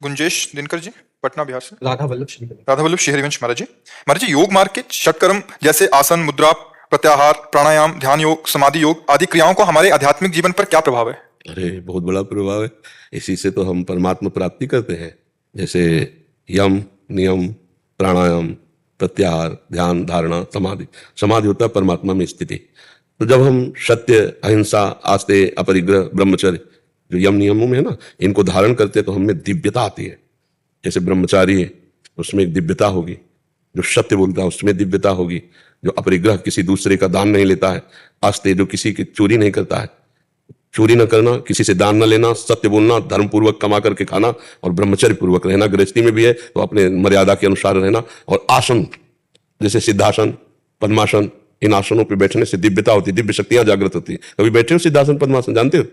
गुंजेश दिनकर जी, पटना बिहार से। राधा वल्लभ श्री राधा वल्लभ श्री हरिवंश महाराज जी, योग मार्ग के षटकर्म जैसे आसन, मुद्रा, प्रत्याहार, प्राणायाम, ध्यान योग, समाधि योग आदि क्रियाओं को हमारे आध्यात्मिक जीवन पर क्या प्रभाव है? अरे बहुत बड़ा प्रभाव है। इसी से तो हम परमात्मा प्राप्ति करते हैं। जैसे यम, नियम, प्राणायाम, प्रत्याहार, ध्यान, धारणा, समाधि। समाधि होता है परमात्मा में स्थिति। तो जब हम सत्य, अहिंसा, आस्ते, अपरिग्रह, ब्रह्मचर्य, जो यम नियमों में है ना, इनको धारण करते हैं तो हमें दिव्यता आती है। जैसे ब्रह्मचारी है, उसमें एक दिव्यता होगी। जो सत्य बोलता है उसमें दिव्यता होगी। जो अपरिग्रह, किसी दूसरे का दान नहीं लेता है। आस्ते, जो किसी की चोरी नहीं करता है, चोरी न करना, किसी से दान न लेना, सत्य बोलना, धर्म पूर्वक कमा करके खाना और ब्रह्मचर्य पूर्वक रहना। गृहस्थी में भी है तो अपने मर्यादा के अनुसार रहना। और आसन, जैसे सिद्धासन, पद्मासन, इन आसनों पे बैठने से दिव्यता होती है, दिव्य शक्तियां जागृत होती है। कभी बैठे हो सिद्धासन, पद्मासन, जानते हो?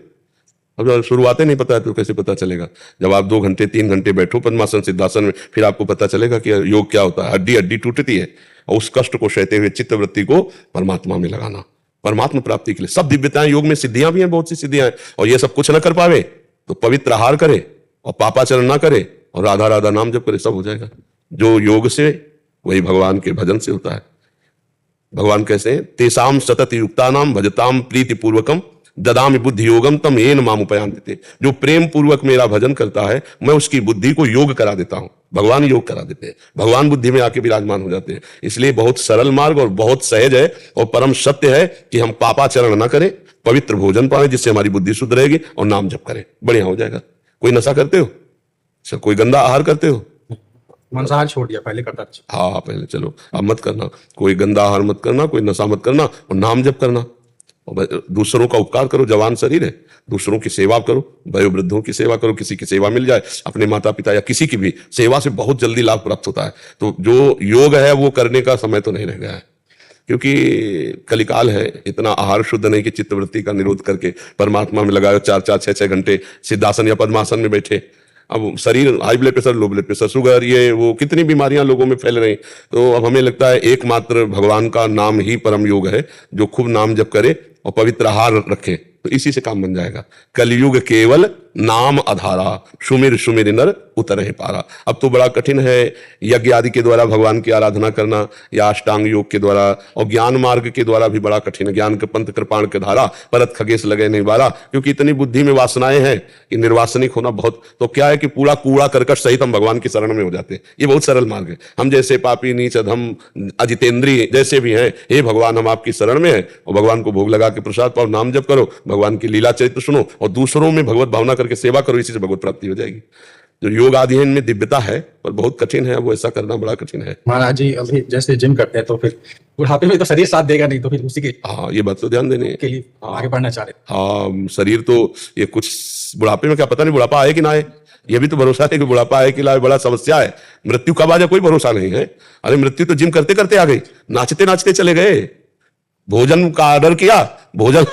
अब शुरुआते नहीं पता है तो कैसे पता चलेगा? जब आप 2 घंटे 3 घंटे बैठो पद्मासन, सिद्धासन में, फिर आपको पता चलेगा कि योग क्या होता है। हड्डी हड्डी टूटती है और उस कष्ट को सहते हुए चित्तवृत्ति को परमात्मा में लगाना, परमात्मा प्राप्ति के लिए। सब दिव्यताएं योग में, सिद्धियां भी हैं, बहुत सी सिद्धियां हैं। और ये सब कुछ न कर पावे तो पवित्र आहार करे और पापाचरण ना करे और राधा राधा नाम जप करे, सब हो जाएगा। जो योग से, वही भगवान के भजन से होता है। भगवान कैसे हैं? तेसाम सतत युक्तानाम भजताम प्रीति पूर्वकम ददामि बुद्धि योगम तम येन माम उपयांति। जो प्रेम पूर्वक मेरा भजन करता है, मैं उसकी बुद्धि को योग करा देता हूं। भगवान योग करा देते हैं, भगवान बुद्धि में आके विराजमान हो जाते हैं। इसलिए बहुत सरल मार्ग और बहुत सहज है और परम सत्य है कि हम पापाचरण ना करें, पवित्र भोजन पाएं जिससे हमारी बुद्धि शुद्ध रहेगी और नाम जप करें, बढ़िया हो जाएगा। कोई नशा करते हो? अच्छा, कोई गंदा आहार करते हो? मांसाहार छोड़ दिया, पहले करता था। हाँ पहले, चलो अब मत करना। कोई गंदा आहार मत करना, कोई नशा मत करना और नाम जप करना। और दूसरों का उपकार करो, जवान शरीर है, दूसरों की सेवा करो, वयोवृद्धों की सेवा करो। किसी की सेवा मिल जाए, अपने माता पिता या किसी की भी सेवा से बहुत जल्दी लाभ प्राप्त होता है। तो जो योग है वो करने का समय तो नहीं रह गया है, क्योंकि कलिकाल है। इतना आहार शुद्ध नहीं कि चित्तवृत्ति का निरोध करके परमात्मा में लगाओ 4-4, 6-6 घंटे सिद्धासन या पद्मासन में बैठे। अब शरीर, high blood pressure, low blood pressure, sugar, ये वो कितनी बीमारियां लोगों में फैल रही। तो अब हमें लगता है एकमात्र भगवान का नाम ही परम योग है। जो खूब नाम जप करे और पवित्र आहार रखे तो इसी से काम बन जाएगा। कलयुग केवल नाम आधारा, सुमिर सुमिर नर उतरहि पारा। अब तो बड़ा कठिन है यज्ञ आदि के द्वारा भगवान की आराधना करना, या अष्टांग योग के द्वारा, और ज्ञान मार्ग के द्वारा भी बड़ा कठिन है। ज्ञान के पंथ कृपाण के धारा, परत खगेश लगे नहीं बारा। क्योंकि इतनी बुद्धि में वासनाएं हैं कि निर्वासनिक होना बहुत, तो क्या है कि पूरा कूड़ा करकट सहित हम भगवान की शरण में हो जाते हैं। ये बहुत सरल मार्ग है। हम जैसे पापी, नीच, अधम, अजितेंद्रिय जैसे भी हैं, हे भगवान हम आपकी शरण में हैं, और भगवान को भोग लगा के प्रसाद पाओ, नाम जप करो, भगवान की लीला चरित्र सुनो और दूसरों में भगवत भावना करके सेवा करो। इसी से भगवत प्राप्ति हो जाएगी। जो योग आदि है इनमें दिव्यता है, पर बहुत कठिन है, वो ऐसा करना बड़ा कठिन है। महाराज जी, अभी जैसे जिम करते हैं तो फिर बुढ़ापे में तो शरीर साथ देगा नहीं, तो फिर उसी के हाँ, ये बात तो ध्यान देने के लिए आगे बढ़ना चाह रहे। हाँ, शरीर तो ये कुछ बुढ़ापे में क्या पता नहीं बुढ़ापा आए कि ना आए, ये भी तो भरोसा है कि बुढ़ापा आए कि ना आए, बड़ा समस्या है। मृत्यु कब आ जाए कोई भरोसा नहीं है। अरे मृत्यु तो जिम करते करते आ गई, नाचते नाचते चले गए। भोजन का ऑर्डर किया, भोजन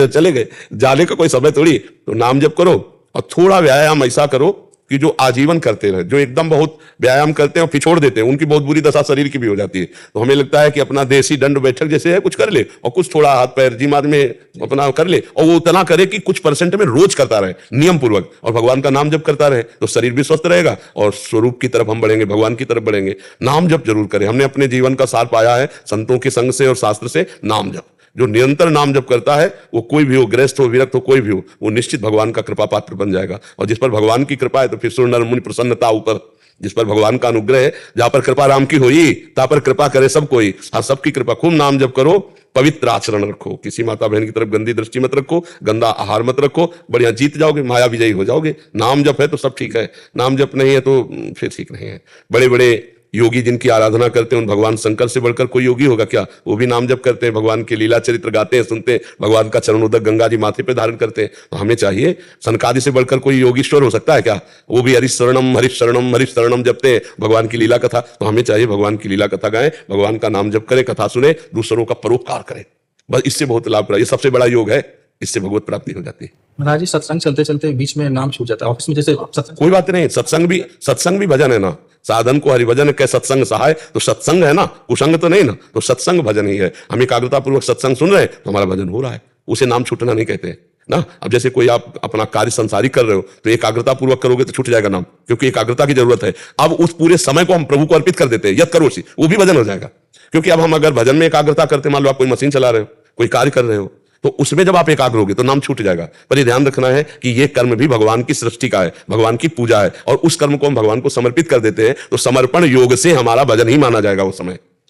चले गए, जाने का कोई समय थोड़ी। तो नाम जप करो और थोड़ा व्यायाम ऐसा करो कि जो आजीवन करते रहे। जो एकदम बहुत व्यायाम करते हैं और पिछोड़ देते हैं, उनकी बहुत बुरी दशा शरीर की भी हो जाती है। तो हमें लगता है कि अपना देसी दंड बैठक जैसे है कुछ कर ले, और कुछ थोड़ा हाथ पैर जिम आदमी अपना कर ले, और वो उतना करे कि कुछ % में रोज करता रहे नियम पूर्वक, और भगवान का नाम जप करता रहे, तो शरीर भी स्वस्थ रहेगा और स्वरूप की तरफ हम बढ़ेंगे, भगवान की तरफ बढ़ेंगे। नाम जप जरूर करें। हमने अपने जीवन का सार पाया है संतों के संग से और शास्त्र से। नाम जप, जो निरंतर नाम जप करता है, वो कोई भी हो, गृहस्थ हो, विरक्त हो, कोई भी हो, वो निश्चित भगवान का कृपा पात्र बन जाएगा। और जिस पर भगवान की कृपा है तो फिर सुर नर मुनि प्रसन्नता ऊपर। जिस पर भगवान का अनुग्रह है, जहां पर कृपा राम की होई, ता पर कृपा करे सब कोई। हाँ, सबकी कृपा। खूब नाम जप करो, पवित्र आचरण रखो, किसी माता बहन की तरफ गंदी दृष्टि मत रखो, गंदा आहार मत रखो, बढ़िया जीत जाओगे, माया विजयी हो जाओगे। नाम जप है तो सब ठीक है, नाम जप नहीं है तो फिर ठीक नहीं है। बड़े बड़े योगी जिनकी आराधना करते हैं, उन भगवान शंकर से बढ़कर कोई योगी होगा क्या? वो भी नाम जप करते हैं, भगवान की लीला चरित्र गाते हैं, सुनते हैं, भगवान का चरणोदक गंगा जी माथे पे धारण करते हैं। तो हमें चाहिए, सनकादि से बढ़कर कोई योगीश्वर हो सकता है क्या? वो भी हरिशरणम हरिशरणम हरिशरणम जपते हैं, भगवान की लीला कथा। तो हमें चाहिए भगवान की लीला कथा गाएं, भगवान का नाम जप करें, कथा सुने, दूसरों का परोपकार करें। बस इससे बहुत लाभ प्राप्त, ये सबसे बड़ा योग है, इससे भगवत प्राप्ति हो जाती है। महाराज जी, सत्संग चलते चलते बीच में नाम छूट जाता है ऑफिस में, जैसे कोई बात नहीं, सत्संग भी भजन है ना। साधन को हरिभजन के सत्संग सहाय, तो सत्संग है ना, कुसंग तो नहीं ना। तो सत्संग भजन ही है। हम एकाग्रता पूर्वक सत्संग सुन रहे हैं तो हमारा भजन हो रहा है, उसे नाम छूटना नहीं कहते। ना। अब जैसे कोई आप अपना कार्य संसारिक कर रहे हो तो एकाग्रता पूर्वक करोगे तो छूट जाएगा नाम, क्योंकि एकाग्रता की जरूरत है। अब उस पूरे समय को हम प्रभु को अर्पित कर देते हैं, यत करोसि, वो भी भजन हो जाएगा। क्योंकि अब हम अगर भजन में एकाग्रता करते, मान लो आप कोई मशीन चला रहे हो, कोई कार्य कर रहे हो, तो उसमें जब आप एकाग्र होगे तो नाम छूट जाएगा। पर ये ध्यान रखना है कि ये कर्म भी भगवान की सृष्टि का है, भगवान की पूजा है, और उस कर्म को हम भगवान को समर्पित कर देते हैं तो समर्पण योग से हमारा भजन ही माना जाएगा।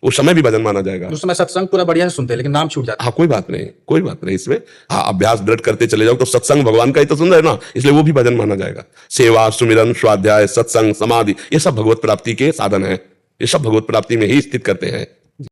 उस समय भी भजन माना जाएगा। उस समय सत्संग पूरा बढ़िया से सुनते हैं लेकिन नाम छूट जाता है। हाँ, कोई बात नहीं, कोई बात नहीं इसमें। हाँ, अभ्यास दृढ़ करते चले जाओ तो सत्संग भगवान का ही तो सुंदर है ना, इसलिए वो भी भजन माना जाएगा। सेवा, सुमिरन, स्वाध्याय, सत्संग, समाधि, ये सब भगवत प्राप्ति के साधन है, ये सब भगवत प्राप्ति में ही स्थित करते हैं।